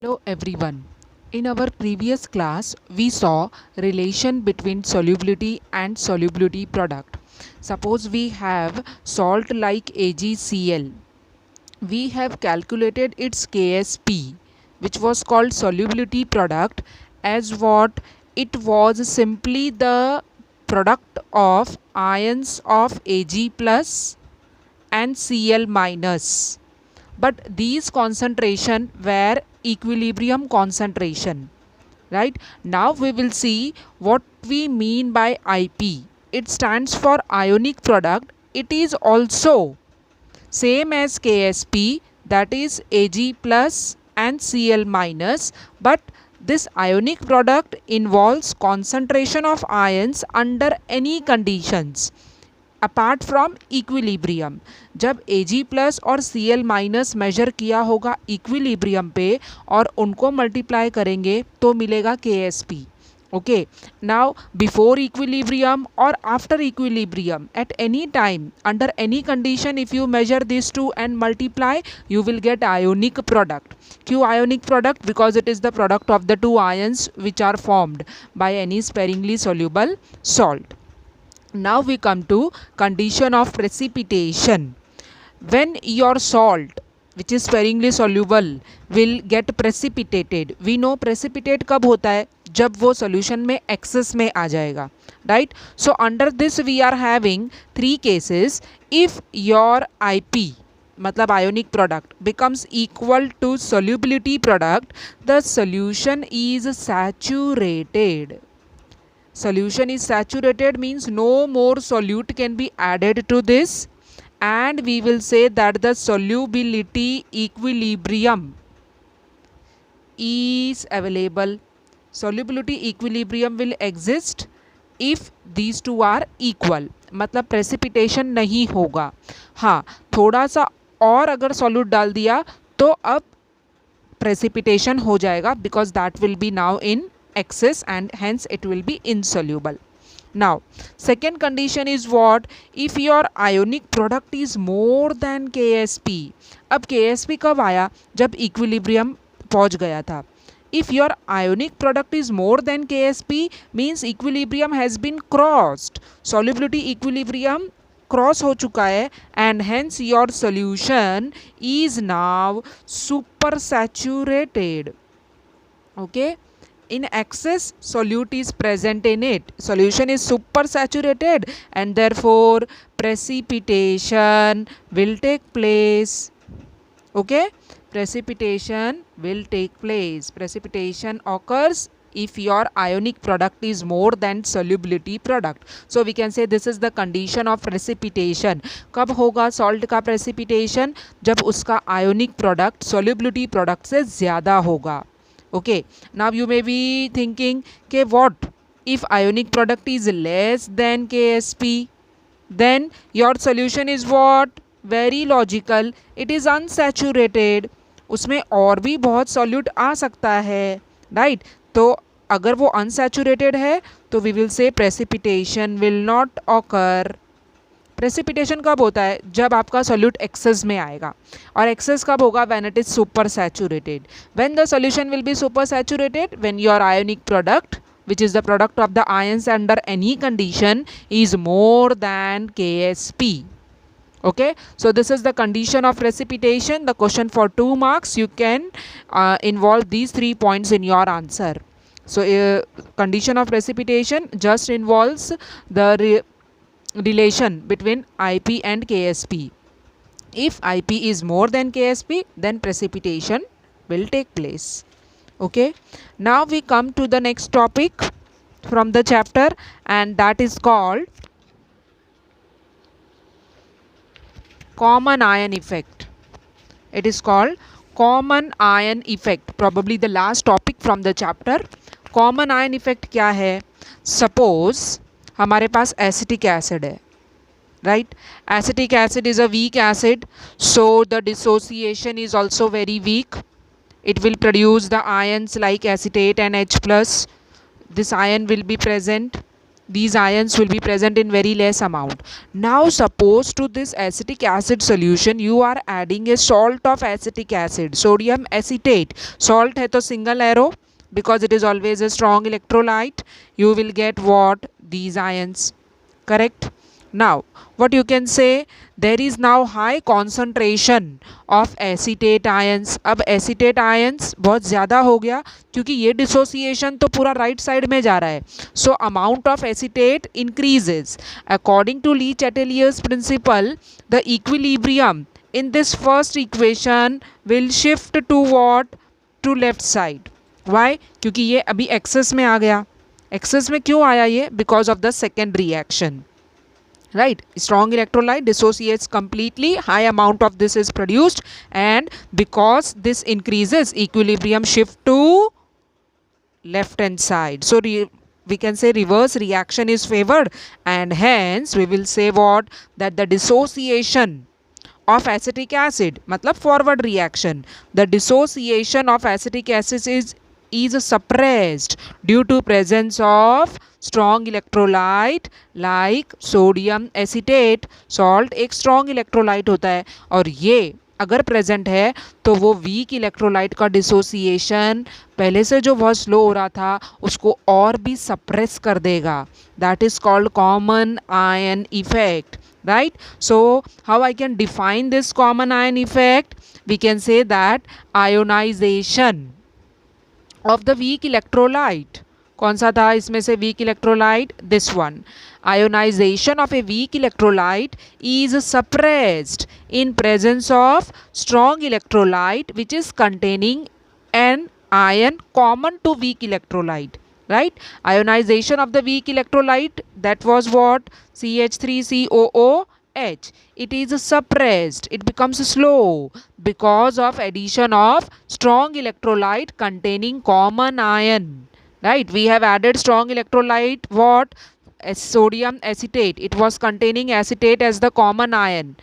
Hello everyone. In our previous class, we saw relation between solubility and solubility product. Suppose we have salt like AgCl. We have calculated its KSP, which was called solubility product, as what it was simply the product of ions of Ag plus and Cl minus, but these concentration were equilibrium concentration. Right, now we will see what we mean by IP. It stands for ionic product. It is also same as KSP, that is Ag plus and Cl minus, but this ionic product involves concentration of ions under any conditions apart from equilibrium. जब Ag plus और Cl minus major किया होगा equilibrium पे और उनको multiply करेंगे तो मिलेगा KSP. Okay, now before equilibrium or after equilibrium, at any time, under any condition, if you measure these two and multiply, you will get ionic product. Q ionic product? Because it is the product of the two ions which are formed by any sparingly soluble salt. Now we come to condition of precipitation. When your salt, which is sparingly soluble, will get precipitated, we know precipitate कब होता है, जब वो solution में excess में आ जाएगा. Right? So under this we are having three cases. If your IP, मतलब ionic product, becomes equal to solubility product, the solution is saturated. Solution is saturated means no more solute can be added to this, and we will say that the solubility equilibrium is available. Solubility equilibrium will exist if these two are equal. मतलब precipitation नहीं होगा. हाँ, थोड़ा सा और अगर solute डाल दिया तो अब precipitation हो जाएगा, because that will be now in excess and hence it will be insoluble. Now second condition is what? If your ionic product is more than KSP. अब KSP कब आया? जब equilibrium पहुंच गया था. If your ionic product is more than KSP means equilibrium has been crossed. Solubility equilibrium cross हो चुका है and hence your solution is now super saturated. Okay, in excess solute is present in it, solution is super saturated, and therefore precipitation will take place. Okay, precipitation will take place. Precipitation occurs if your ionic product is more than solubility product. So we can say this is the condition of precipitation. कब होगा salt का precipitation? जब उसका ionic product solubility product से ज़्यादा होगा. Okay, now you may be thinking कि what if ionic product is less than KSP? Then your solution is what? Very logical, it is unsaturated. उसमें और भी बहुत solute आ सकता है, right? तो अगर वो unsaturated है तो we will say precipitation will not occur. Precipitation कब होता है? जब आपका सोल्यूट एक्सेस में आएगा. और एक्सेस कब होगा? When it is super saturated. When the solution will be super saturated? When your ionic product, which is the product of the ions under any condition, is more than KSP. Okay, so this is the condition of precipitation. The question for 2 marks, you can involve these 3 points in your answer. So condition of precipitation just involves the relation between IP and KSP. If IP is more than KSP, then precipitation will take place. Okay, now we come to the next topic from the chapter, and that is called common ion effect. It is called common ion effect, probably the last topic from the chapter. Common ion effect क्या है? Suppose हमारे पास acetic acid है, right? Acetic acid is a weak acid, so the dissociation is also very weak. It will produce the ions like acetate and H+. This ion will be present. these ions will be present in very less amount. Now suppose to this acetic acid solution you are adding a salt of acetic acid, sodium acetate. Salt hai to single arrow, because it is always a strong electrolyte. You will get what? These ions. Correct? Now what you can say, there is now high concentration of acetate ions. अब acetate ions बहुत ज़्यादा हो गया क्योंकि ये dissociation तो पूरा right side में जा रहा है. So amount of acetate increases. According to Le-Chatelier's principle, the equilibrium in this first equation will shift to what? To left side. Why? क्योंकि ये अभी excess में आ गया. Excess में क्यों आया ये? Because of the second reaction. Right, strong electrolyte dissociates completely, high amount of this is produced, and because this increases, equilibrium shift to left hand side. So we can say reverse reaction is favored, and hence we will say what? That the dissociation of acetic acid, matlab forward reaction, the dissociation of acetic acid is suppressed due to presence of strong electrolyte like sodium acetate. Salt एक strong electrolyte होता है और ये अगर present है तो वो weak electrolyte का डिसोसिएशन पहले से जो बहुत स्लो हो रहा था उसको और भी सप्रेस कर देगा. That is called common ion effect. Right? So how I can define this common ion effect? We can say that ionization of the weak electrolyte. कौन सा था इसमें से weak electrolyte? This one. Ionization of a weak electrolyte is suppressed in presence of strong electrolyte which is containing an ion common to weak electrolyte. Right? Ionization of the weak electrolyte, that was what? CH3COOH. It is suppressed. It becomes slow because of addition of strong electrolyte containing common ion. Right? We have added strong electrolyte, what? Sodium acetate. It was containing acetate as the common ion.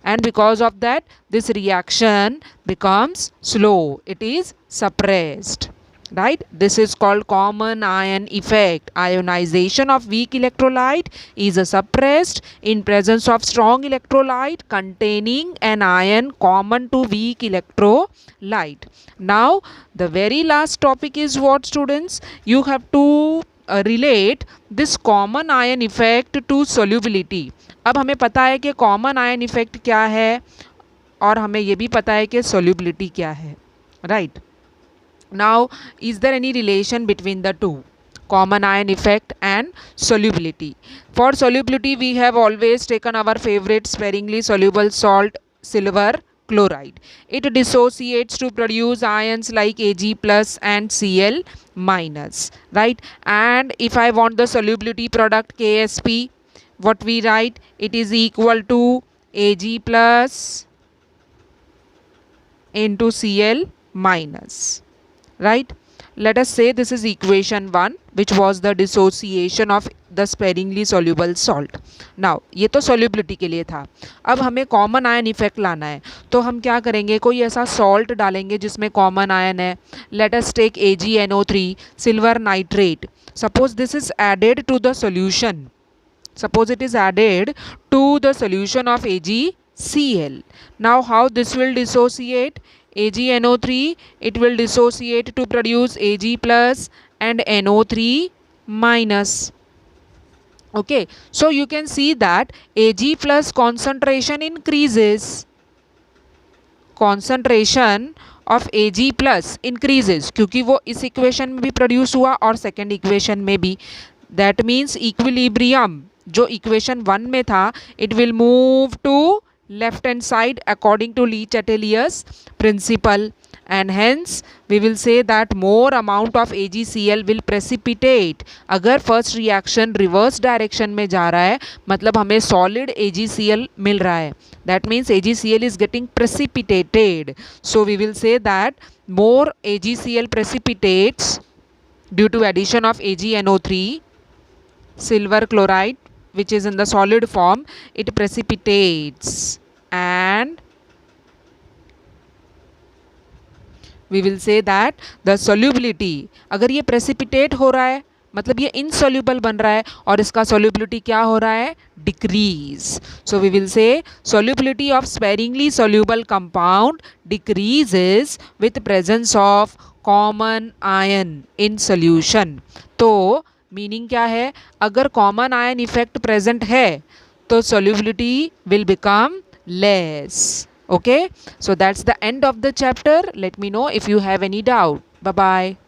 And because of that, this reaction becomes slow. It is suppressed. Right? This is called common ion effect. Ionization of weak electrolyte is suppressed in presence of strong electrolyte containing an ion common to weak electrolyte. Now the very last topic is what, students? You have to relate this common ion effect to solubility. अब हमें पता है कि common ion effect क्या है और हमें ये भी पता है कि solubility क्या है. Right? Now, is there any relation between the two, common ion effect and solubility? For solubility, we have always taken our favorite sparingly soluble salt, silver chloride. It dissociates to produce ions like Ag plus and Cl minus, right? And if I want the solubility product KSP, what we write? It is equal to Ag plus into Cl minus. Right? Let us say this is equation 1, which was the dissociation of the sparingly soluble salt. Now ये तो solubility के लिए था. अब हमें common ion effect लाना है तो हम क्या करेंगे? कोई ऐसा salt डालेंगे जिसमें common ion है. Let us take AgNO3, silver nitrate. Suppose this is added to the solution. Suppose it is added to the solution of AgCl. Now how this will dissociate? AgNO3, it will dissociate to produce Ag plus and NO3 minus. Okay, so you can see that Ag plus concentration increases. Concentration of Ag plus increases क्योंकि वो इस equation में भी produce हुआ और second equation में भी. That means equilibrium जो इक्वेशन 1 में था it will move to left hand side according to Le-Chatelier's principle, and hence we will say that more amount of AgCl will precipitate. अगर first reaction reverse direction में जा रहा है मतलब हमें solid AgCl मिल रहा है, that means AgCl is getting precipitated. So we will say that more AgCl precipitates due to addition of AgNO3, silver chloride, which is in the solid form, it precipitates, and we will say that the solubility, अगर ये precipitate हो रहा है मतलब ये insoluble बन रहा है और इसका सॉल्युबिलिटी क्या हो रहा है, decrease. So we will say solubility of sparingly soluble compound decreases with presence of common ion in solution. तो मीनिंग क्या है, अगर कॉमन आयन इफेक्ट प्रेजेंट है तो solubility will become less. Okay, so that's the end of the chapter. Let me know if you have any doubt. Bye bye.